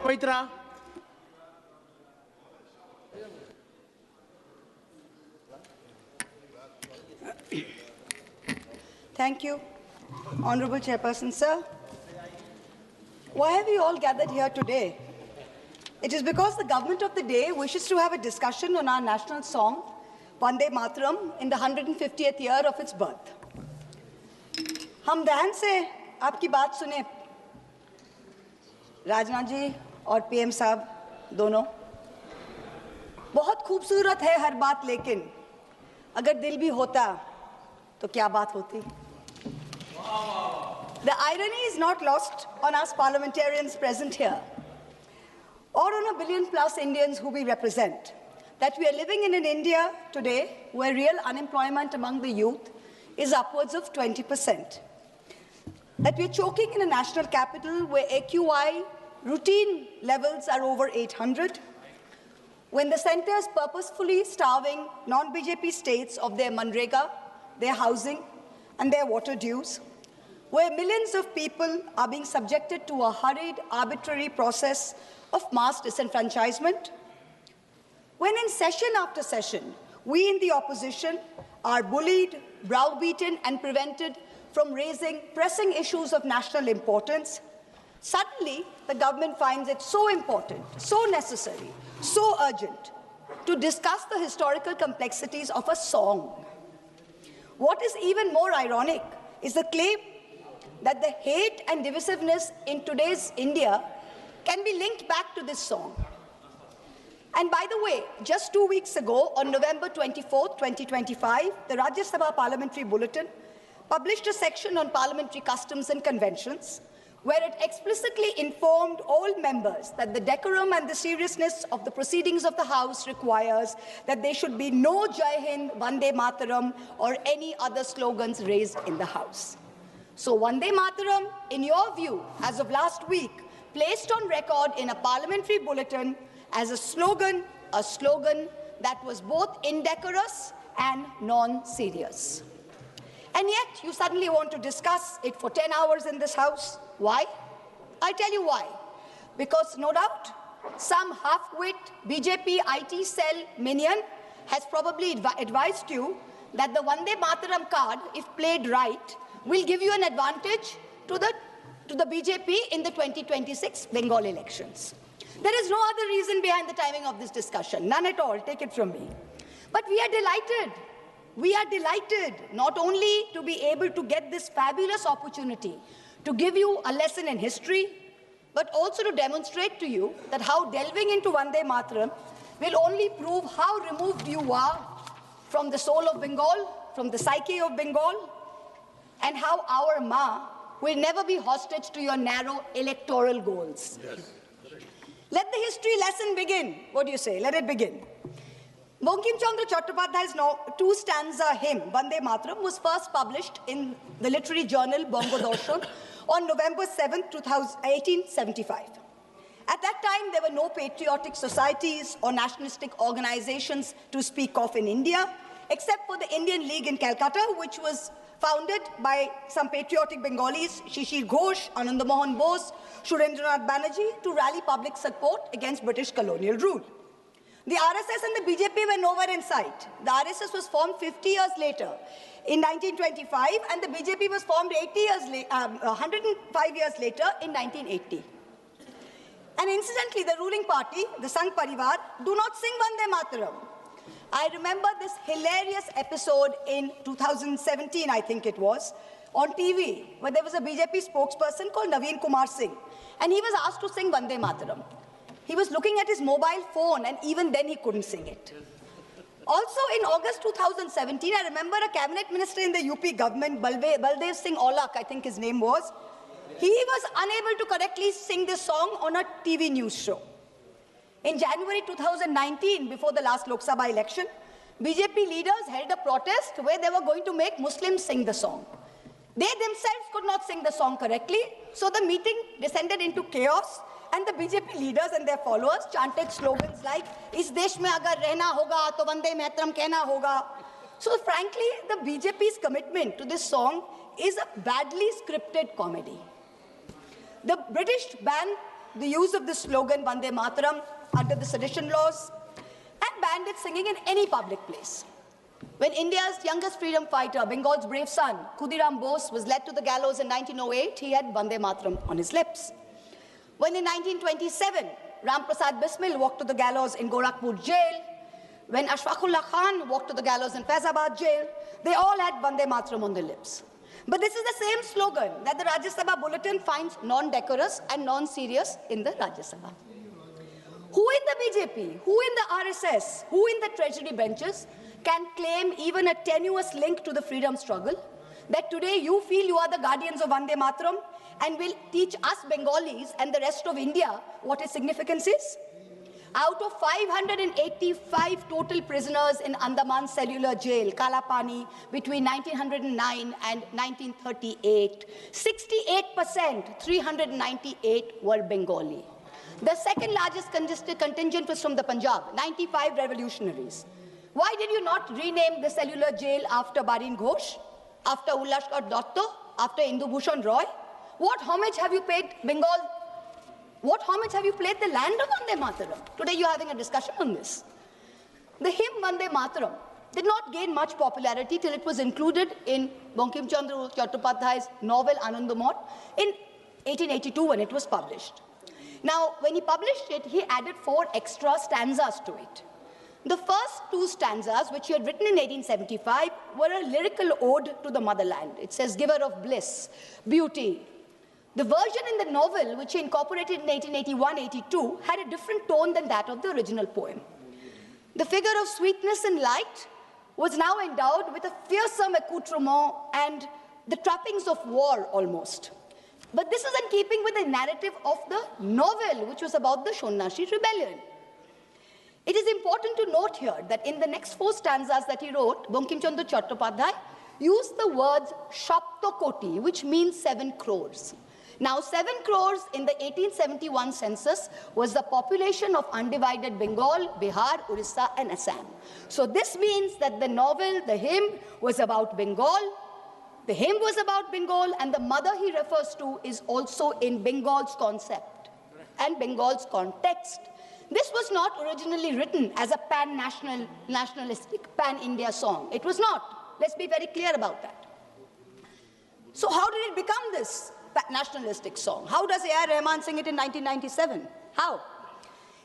Pavitra. Thank you, Honorable Chairperson, sir. Why have we all gathered here today? It is because the government of the day wishes to have a discussion on our national song, Vande Mataram, in the 150th year of its birth. हम ध्यान से आपकी बात सुने, राजनाथ जी और PM साहब दोनों। बहुत खूबसूरत है हर बात, लेकिन अगर दिल भी होता तो क्या बात होती? The irony is not lost on us parliamentarians present here, or on a billion-plus Indians who we represent, that we are living in an India today where real unemployment among the youth is upwards of 20%. That we are choking in a national capital where AQI routine levels are over 800, when the centre is purposefully starving non-BJP states of their Manrega, their housing, and their water dues, where millions of people are being subjected to a hurried, arbitrary process of mass disenfranchisement, when in session after session, we in the opposition are bullied, browbeaten, and prevented from raising pressing issues of national importance, suddenly the government finds it so important, so necessary, so urgent to discuss the historical complexities of a song. What is even more ironic is the claim that the hate and divisiveness in today's India can be linked back to this song. And by the way, just 2 weeks ago, on November 24, 2025, the Rajya Sabha Parliamentary Bulletin published a section on parliamentary customs and conventions, where it explicitly informed all members that the decorum and the seriousness of the proceedings of the House requires that there should be no Jai Hind, Vande Mataram, or any other slogans raised in the House. So Vande Mataram, in your view, as of last week, placed on record in a parliamentary bulletin as a slogan that was both indecorous and non-serious. And yet, you suddenly want to discuss it for 10 hours in this House. Why? I'll tell you why. Because no doubt, some half-wit BJP IT cell minion has probably advised you that the Vande Mataram card, if played right, will give you an advantage to the BJP in the 2026 Bengal elections. There is no other reason behind the timing of this discussion, none at all, take it from me. But we are delighted. We are delighted not only to be able to get this fabulous opportunity to give you a lesson in history, but also to demonstrate to you that how delving into Vande Mataram will only prove how removed you are from the soul of Bengal, from the psyche of Bengal, and how our Ma will never be hostage to your narrow electoral goals. Yes. Let the history lesson begin. What do you say? Let it begin. Bankim Chandra Chattopadhyay's two-stanza hymn, Vande Mataram, was first published in the literary journal Bongo Darshan on November 7, 1875. At that time, there were no patriotic societies or nationalistic organizations to speak of in India, except for the Indian League in Calcutta, which was founded by some patriotic Bengalis, Shishir Ghosh, Anand Mohan Bose, Surendranath Banerjee, to rally public support against British colonial rule. The RSS and the BJP were nowhere in sight. The RSS was formed 50 years later, in 1925, and the BJP was formed 105 years later, in 1980. And incidentally, the ruling party, the Sangh Parivar, do not sing Vande Mataram. I remember this hilarious episode in 2017, I think it was, on TV, where there was a BJP spokesperson called Naveen Kumar Singh, and he was asked to sing Vande Mataram. He was looking at his mobile phone, and even then he couldn't sing it. Also, in August 2017, I remember a cabinet minister in the UP government, Baldev Singh Aulak, I think his name was, he was unable to correctly sing this song on a TV news show. In January 2019, before the last Lok Sabha election, BJP leaders held a protest where they were going to make Muslims sing the song. They themselves could not sing the song correctly, so the meeting descended into chaos, and the BJP leaders and their followers chanted slogans like, "Is desh mein agar rehna hoga, to Vande Mataram kehna hoga." So frankly, the BJP's commitment to this song is a badly scripted comedy. The British banned the use of the slogan Vande Mataram under the sedition laws and banned its singing in any public place. When India's youngest freedom fighter, Bengal's brave son, Khudiram Bose, was led to the gallows in 1908, he had Vande Mataram on his lips. When in 1927, Ram Prasad Bismil walked to the gallows in Gorakhpur jail, when Ashfaqullah Khan walked to the gallows in Faizabad jail, they all had Vande Mataram on their lips. But this is the same slogan that the Rajya Sabha bulletin finds non-decorous and non-serious in the Rajya Sabha. Who in the BJP, who in the RSS, who in the treasury benches can claim even a tenuous link to the freedom struggle, that today you feel you are the guardians of Vande Mataram and will teach us Bengalis and the rest of India what its significance is? Out of 585 total prisoners in Andaman Cellular Jail, Kalapani, between 1909 and 1938, 68%, 398 were Bengali. The second largest contingent was from the Punjab, 95 revolutionaries. Why did you not rename the cellular jail after Barin Ghosh, after Ullashkar Dotto, after Indu Bhushan Roy? What homage have you paid Bengal? What homage have you played the land of Vande Mataram? Today you're having a discussion on this. The hymn Vande Mataram did not gain much popularity till it was included in Bankim Chandra Chattopadhyay's novel Anandamot in 1882 when it was published. Now, when he published it, he added 4 extra stanzas to it. The first 2 stanzas, which he had written in 1875, were a lyrical ode to the motherland. It says, giver of bliss, beauty. The version in the novel, which he incorporated in 1881-82, had a different tone than that of the original poem. The figure of sweetness and light was now endowed with a fearsome accoutrement and the trappings of war almost. But this is in keeping with the narrative of the novel, which was about the Shonnashi rebellion. It is important to note here that in the next 4 stanzas that he wrote, Bankim Chandra Chattopadhyay used the words Shaptokoti, which means 7 crores. Now, 7 crores in the 1871 census was the population of undivided Bengal, Bihar, Orissa, and Assam. So this means that the novel, the hymn, was about Bengal. The hymn was about Bengal, and the mother he refers to is also in Bengal's concept and Bengal's context. This was not originally written as a nationalistic, pan-India song. It was not. Let's be very clear about that. So how did it become this nationalistic song? How does A.R. Rahman sing it in 1997? How?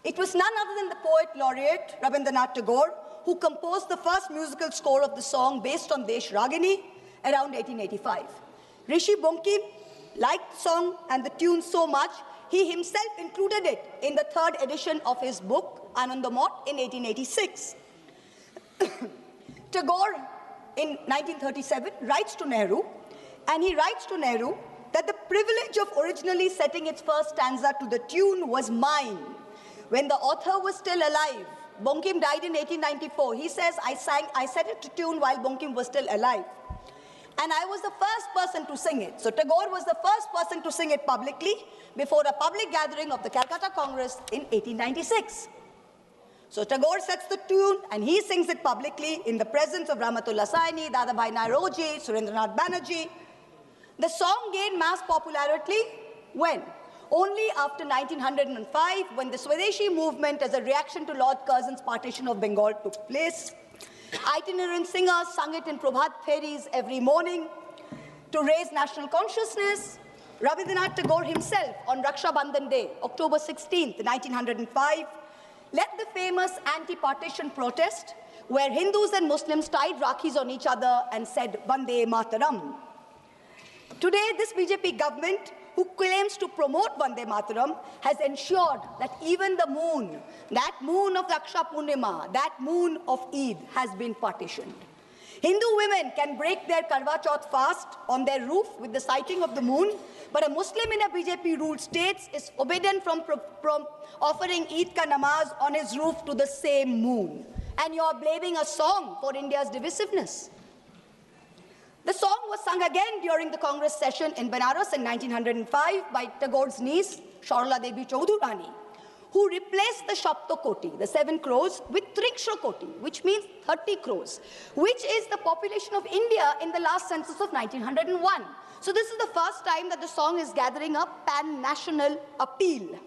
It was none other than the poet laureate Rabindranath Tagore who composed the first musical score of the song based on Desh Ragini around 1885. Rishi Bankim liked the song and the tune so much, he himself included it in the 3rd edition of his book, Anandamot, in 1886. Tagore, in 1937, writes to Nehru, and he writes to Nehru that the privilege of originally setting its first stanza to the tune was mine. When the author was still alive, Bankim died in 1894. He says, I set it to tune while Bankim was still alive. And I was the first person to sing it. So Tagore was the first person to sing it publicly before a public gathering of the Calcutta Congress in 1896. So Tagore sets the tune and he sings it publicly in the presence of Rahmatullah Saini, Dadabhai Naoroji, Surendranath Banerjee. The song gained mass popularity when? Only after 1905, when the Swadeshi movement as a reaction to Lord Curzon's partition of Bengal took place. Itinerant singers sung it in Prabhat Feris every morning to raise national consciousness. Rabindranath Tagore himself, on Raksha Bandhan Day, October 16th, 1905, led the famous anti-partition protest where Hindus and Muslims tied Rakhis on each other and said, Vande Mataram. Today, this BJP government, who claims to promote Vande Mataram, has ensured that even the moon, that moon of Raksha Purnima, that moon of Eid, has been partitioned. Hindu women can break their Karwa Chauth fast on their roof with the sighting of the moon, but a Muslim in a BJP-ruled state is forbidden from offering Eid ka namaz on his roof to the same moon. And you are blaming a song for India's divisiveness. The song was sung again during the Congress session in Benares in 1905 by Tagore's niece, Sharla Devi Chaudhurani, who replaced the Shaptokoti, the 7 crores, with Trikshakoti, which means 30 crores, which is the population of India in the last census of 1901. So this is the first time that the song is gathering a pan-national appeal.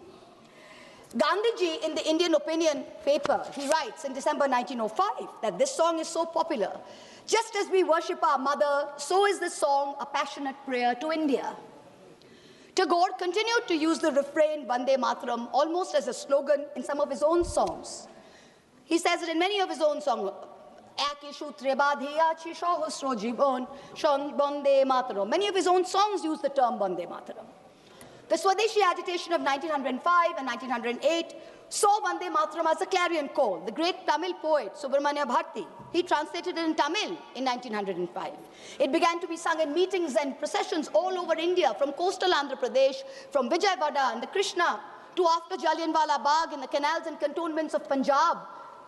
Gandhiji, in the Indian Opinion paper, he writes in December 1905 that this song is so popular. Just as we worship our mother, so is this song a passionate prayer to India. Tagore continued to use the refrain Vande Mataram almost as a slogan in some of his own songs. He says it in many of his own songs. Many of his own songs use the term Vande Mataram. The Swadeshi agitation of 1905 and 1908 saw Vande Mataram as a clarion call. The great Tamil poet Subramanya Bharati, he translated it in Tamil in 1905. It began to be sung in meetings and processions all over India, from coastal Andhra Pradesh, from Vijayawada and the Krishna, to after Jallianwala Bagh in the canals and cantonments of Punjab,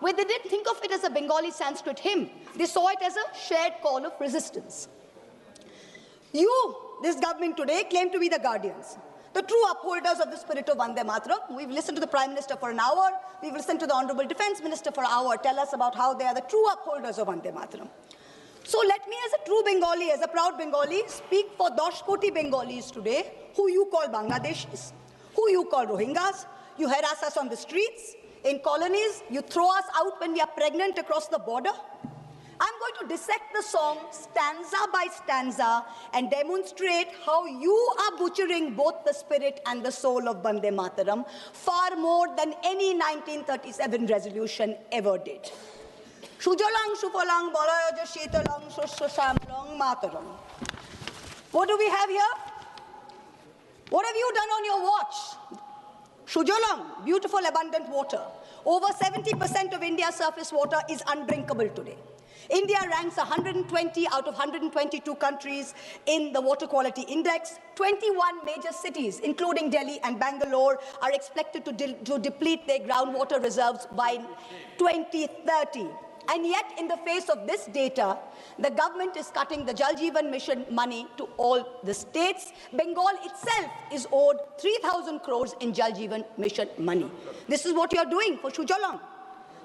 where they didn't think of it as a Bengali Sanskrit hymn. They saw it as a shared call of resistance. You, this government today, claim to be the guardians, the true upholders of the spirit of Vande Mataram. We've listened to the Prime Minister for an hour. We've listened to the Honorable Defence Minister for an hour tell us about how they are the true upholders of Vande Mataram. So let me, as a true Bengali, as a proud Bengali, speak for 10 koti Bengalis today, who you call Bangladeshis, who you call Rohingyas. You harass us on the streets. In colonies, you throw us out when we are pregnant across the border. I'm going to dissect the song stanza by stanza and demonstrate how you are butchering both the spirit and the soul of Vande Mataram far more than any 1937 resolution ever did. Shujalang Shufalang Balayaja Shitalang Shushashamlang Mataram. What do we have here? What have you done on your watch? Shujalang, beautiful abundant water. Over 70% of India's surface water is undrinkable today. India ranks 120 out of 122 countries in the Water Quality Index. 21 major cities, including Delhi and Bangalore, are expected to deplete their groundwater reserves by 2030. And yet, in the face of this data, the government is cutting the Jal Jeevan Mission money to all the states. Bengal itself is owed 3,000 crores in Jal Jeevan Mission money. This is what you are doing for Shujalang.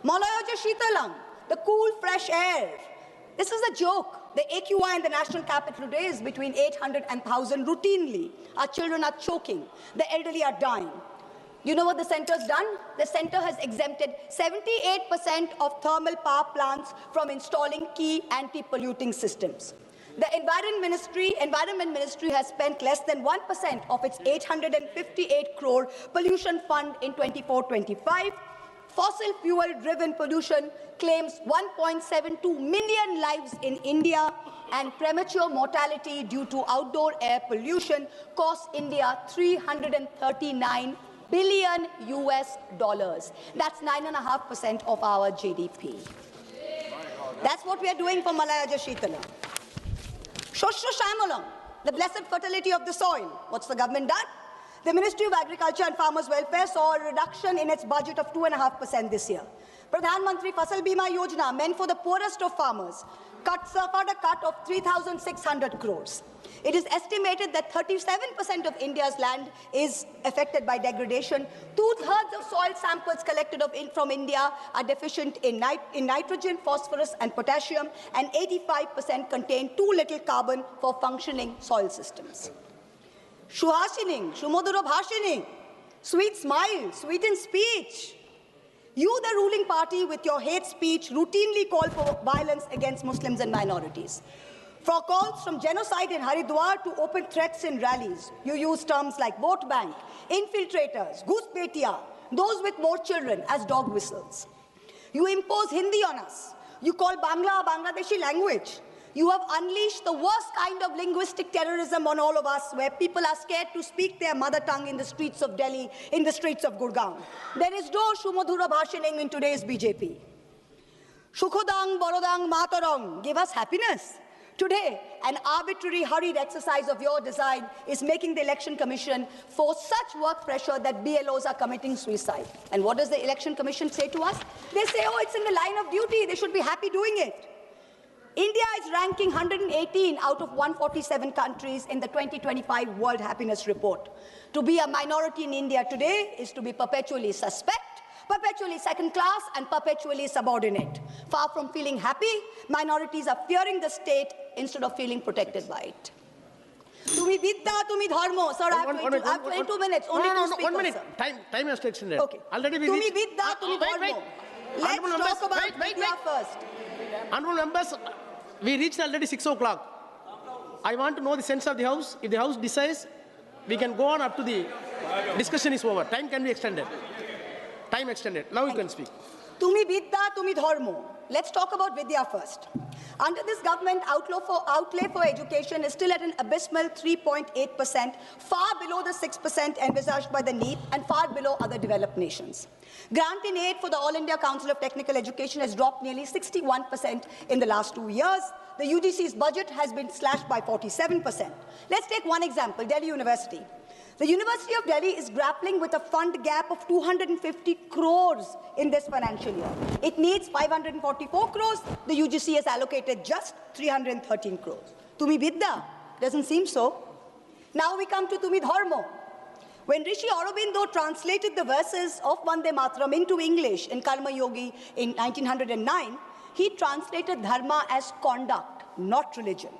Malayaja Shitalang, the cool, fresh air. This is a joke. The AQI in the national capital today is between 800 and 1,000 routinely. Our children are choking. The elderly are dying. You know what the centre's done? The centre has exempted 78% of thermal power plants from installing key anti-polluting systems. The Environment Ministry has spent less than 1% of its 858 crore pollution fund in 24-25. Fossil fuel-driven pollution claims 1.72 million lives in India, and premature mortality due to outdoor air pollution costs India $339 billion US. That's 9.5% of our GDP. That's what we are doing for Malayaja Shitala. Shoshra Shamalam, the blessed fertility of the soil. What's the government done? The Ministry of Agriculture and Farmers Welfare saw a reduction in its budget of 2.5% this year. Pradhan Mantri Fasal Bima Yojana, meant for the poorest of farmers, suffered a cut of 3,600 crores. It is estimated that 37% of India's land is affected by degradation. 2/3 of soil samples collected from India are deficient in nitrogen, phosphorus, and potassium, and 85% contain too little carbon for functioning soil systems. Shuhasining, Shumoduro Bhashining, sweet smile, sweet in speech. You, the ruling party, with your hate speech, routinely call for violence against Muslims and minorities. For calls from genocide in Haridwar to open threats in rallies, you use terms like vote bank, infiltrators, ghuspetia, those with more children as dog whistles. You impose Hindi on us. You call Bangla a Bangladeshi language. You have unleashed the worst kind of linguistic terrorism on all of us, where people are scared to speak their mother tongue in the streets of Delhi, in the streets of Gurgaon. There is no Shumodhura Bhashining in today's BJP. Shukhodang, Borodang, Matarang, give us happiness. Today, an arbitrary, hurried exercise of your design is making the Election Commission force such work pressure that BLOs are committing suicide. And what does the Election Commission say to us? They say, oh, it's in the line of duty. They should be happy doing it. India is ranking 118 out of 147 countries in the 2025 World Happiness Report. To be a minority in India today is to be perpetually suspect, perpetually second class, and perpetually subordinate. Far from feeling happy, minorities are fearing the state instead of feeling protected by it. Tumi vidya, tumi dharma. Sir, I have 22 minutes. Only two speakers. 1 minute. Time has to extend. Okay. Already we Tumi reached. vidya, tumi dharma. Let's talk about vidya first. Honorable members, we reached already 6 o'clock. I want to know the sense of the House. If the House decides, we can go on up to the discussion is over. Time can be extended. Time extended. Now you can speak. Tumi vidya, tumi dharma. Let's talk about vidya first. Under this government, outlay for education is still at an abysmal 3.8%, far below the 6% envisaged by the NEP and far below other developed nations. Grant in aid for the All India Council of Technical Education has dropped nearly 61% in the last 2 years. The UGC's budget has been slashed by 47%. Let's take one example, Delhi University. The University of Delhi is grappling with a fund gap of 250 crores in this financial year. It needs 544 crores. The UGC has allocated just 313 crores. Tumi vidya? Doesn't seem so. Now we come to Tumi dharma. When Rishi Aurobindo translated the verses of Vande Mataram into English in Karma Yogi in 1909, he translated dharma as conduct, not religion.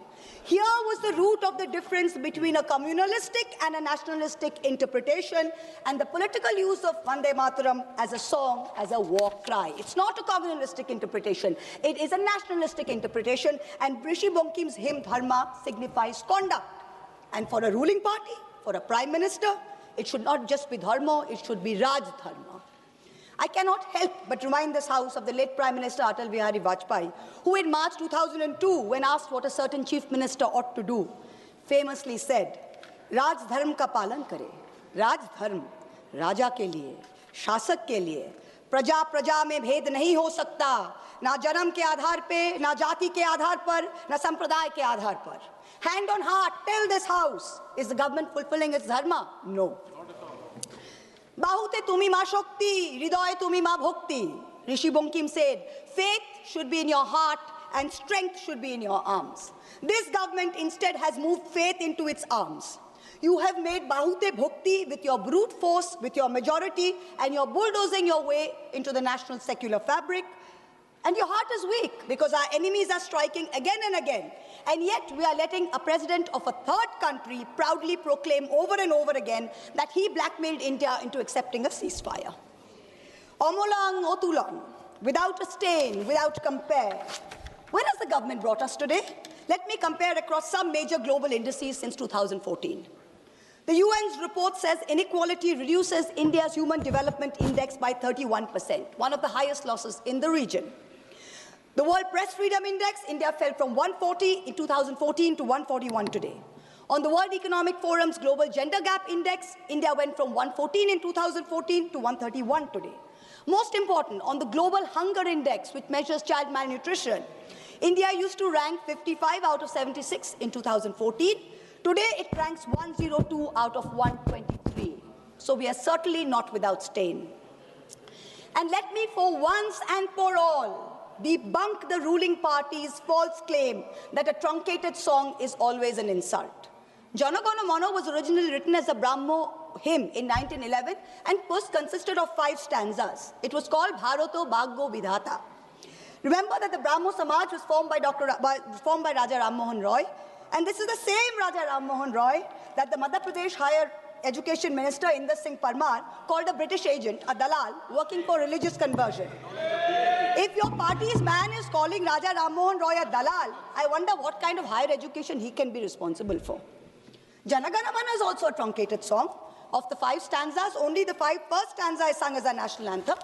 Here was the root of the difference between a communalistic and a nationalistic interpretation and the political use of Vande Mataram as a song, as a war cry. It's not a communalistic interpretation. It is a nationalistic interpretation, and Rishi Bonkim's hymn Dharma signifies conduct. And for a ruling party, for a prime minister, it should not just be Dharma, it should be Raj Dharma. I cannot help but remind this House of the late Prime Minister Atal Bihari Vajpayee, who in March 2002, when asked what a certain chief minister ought to do, famously said, Raj Dharm ka palan kare. Raj Dharm, Raja ke liye, Shasak ke liye. Praja praja mein bhed nahi ho sakta. Na janam ke aadhar pe, na jati ke aadhar par, na sampraday ke aadhar par. Hand on heart, tell this House, is the government fulfilling its dharma? No. Bahute tumi ma shakti, hriday tumi ma bhakti. Rishi Bonkim said, faith should be in your heart and strength should be in your arms. This government instead has moved faith into its arms. You have made bahute bhakti with your brute force, with your majority, and you're bulldozing your way into the national secular fabric. And your heart is weak because our enemies are striking again and again. And yet we are letting a president of a third country proudly proclaim over and over again that he blackmailed India into accepting a ceasefire. Omolang otulang, without a stain, without compare. Where has the government brought us today? Let me compare across some major global indices since 2014. The UN's report says inequality reduces India's Human Development Index by 31%, one of the highest losses in the region. The World Press Freedom Index, India fell from 140 in 2014 to 141 today. On the World Economic Forum's Global Gender Gap Index, India went from 114 in 2014 to 131 today. Most important, on the Global Hunger Index, which measures child malnutrition, India used to rank 55 out of 76 in 2014. Today, it ranks 102 out of 123. So we are certainly not without stain. And let me, for once and for all, debunk the ruling party's false claim that a truncated song is always an insult. Jana Gana Mana was originally written as a Brahmo hymn in 1911 and consisted of 5 stanzas. It was called Bharato Bhaggo Vidhata. Remember that the Brahmo Samaj was formed by Raja Ram Mohan Roy, and this is the same Raja Ram Mohan Roy that the Madhya Pradesh Higher Education Minister Inder Singh Parmar called a British agent, a dalal, working for religious conversion. If your party's man is calling Raja Ram Mohan Roy a dalal, I wonder what kind of higher education he can be responsible for. Jana Gana Mana is also a truncated song. Of the 5 stanzas, only the first stanza is sung as a national anthem.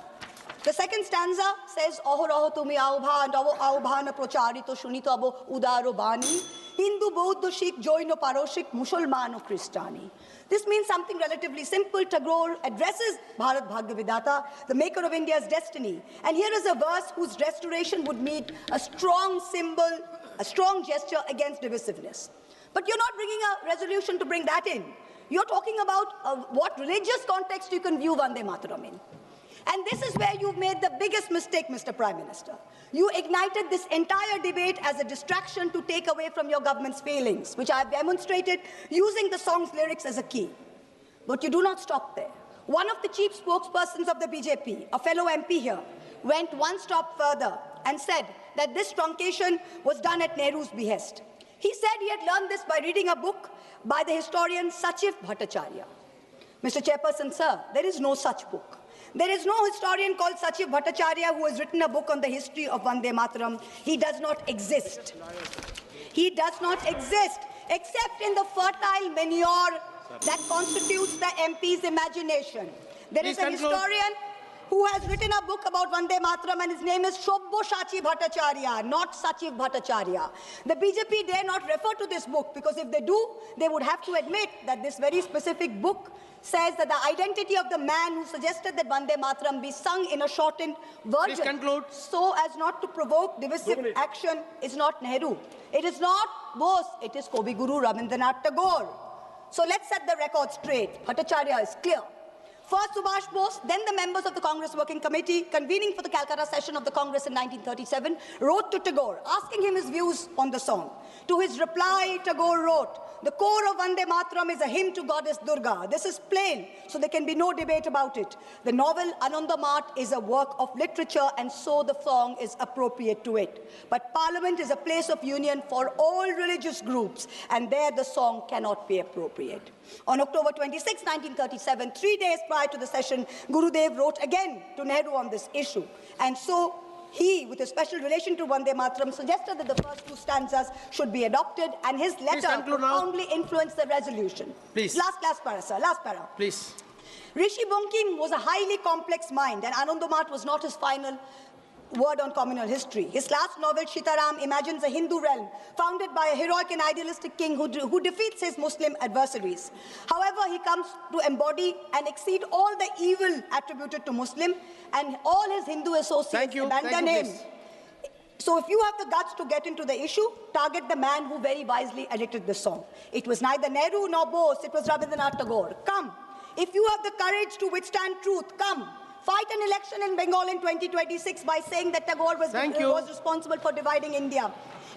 The second stanza says, Aho raho tumi aubhan, aubhan procharito shunito abo udaro bani, Hindu, Buddha, Sikh, Jain, Paroshik, Musulman, Christiani. This means something relatively simple. Tagore addresses Bharat Bhagya Vidhata, the maker of India's destiny. And here is a verse whose restoration would mean a strong symbol, a strong gesture against divisiveness. But you're not bringing a resolution to bring that in. You're talking about what religious context you can view Vande Mataram in. And this is where you've made the biggest mistake, Mr. Prime Minister. You ignited this entire debate as a distraction to take away from your government's failings, which I have demonstrated using the song's lyrics as a key. But you do not stop there. One of the chief spokespersons of the BJP, a fellow MP here, went one step further and said that this truncation was done at Nehru's behest. He said he had learned this by reading a book by the historian Sachiv Bhattacharya. Mr. Chairperson, sir, there is no such book. There is no historian called Sachiv Bhattacharya who has written a book on the history of Vande Mataram. He does not exist. He does not exist, except in the fertile manure that constitutes the MP's imagination. There is a historian who has written a book about Vande Mataram, and his name is Shobboshachi Bhattacharya, not Sachiv Bhattacharya. The BJP dare not refer to this book, because if they do, they would have to admit that this very specific book says that the identity of the man who suggested that Vande Mataram be sung in a shortened version so as not to provoke divisive action is not Nehru. It is not Bose, it is Kavi Guru Rabindranath Tagore. So let's set the record straight. Bhattacharya is clear. First Subhash Bose, then the members of the Congress Working Committee, convening for the Calcutta session of the Congress in 1937, wrote to Tagore, asking him his views on the song. To his reply, Tagore wrote, "The core of Vande Mataram is a hymn to goddess Durga. This is plain, so there can be no debate about it. The novel Anandamath is a work of literature, and so the song is appropriate to it. But Parliament is a place of union for all religious groups, and there the song cannot be appropriate." On October 26, 1937, 3 days prior to the session, Gurudev wrote again to Nehru on this issue. And so he, with a special relation to Vande Mataram, suggested that the first two stanzas should be adopted, and his letter profoundly influenced the resolution. Please. Last para, sir. Last para. Please. Rishi Bankim was a highly complex mind, and Anandamath was not his final word on communal history. His last novel, Sitaram, imagines a Hindu realm founded by a heroic and idealistic king who defeats his Muslim adversaries. However, he comes to embody and exceed all the evil attributed to Muslim, and all his Hindu associates abandon him. So if you have the guts to get into the issue, target the man who very wisely edited the song. It was neither Nehru nor Bose, it was Rabindranath Tagore. Come. If you have the courage to withstand truth, come. Fight an election in Bengal in 2026 by saying that Tagore was responsible for dividing India.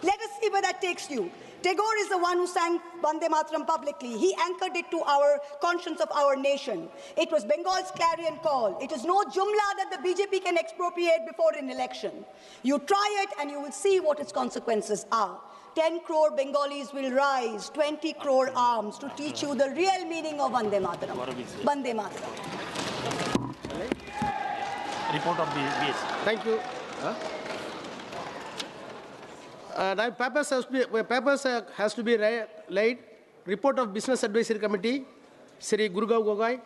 Let us see where that takes you. Tagore is the one who sang Vande Mataram publicly. He anchored it to our conscience of our nation. It was Bengal's clarion call. It is no jumla that the BJP can expropriate before an election. You try it and you will see what its consequences are. 10 crore Bengalis will rise, 20 crore arms to teach you the real meaning of Vande Mataram. Vande Mataram. Report of the BS. Thank you. Now papers has to be laid. Report of Business Advisory Committee, Sri Gurugav Gogoi.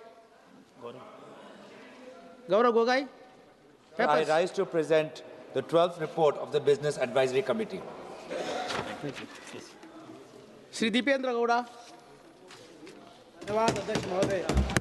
Gaurav Gogoi. I rise to present the 12th report of the Business Advisory Committee. Sri Dipendra Gowda. Dhanyawad, Adhyaksh Mahoday.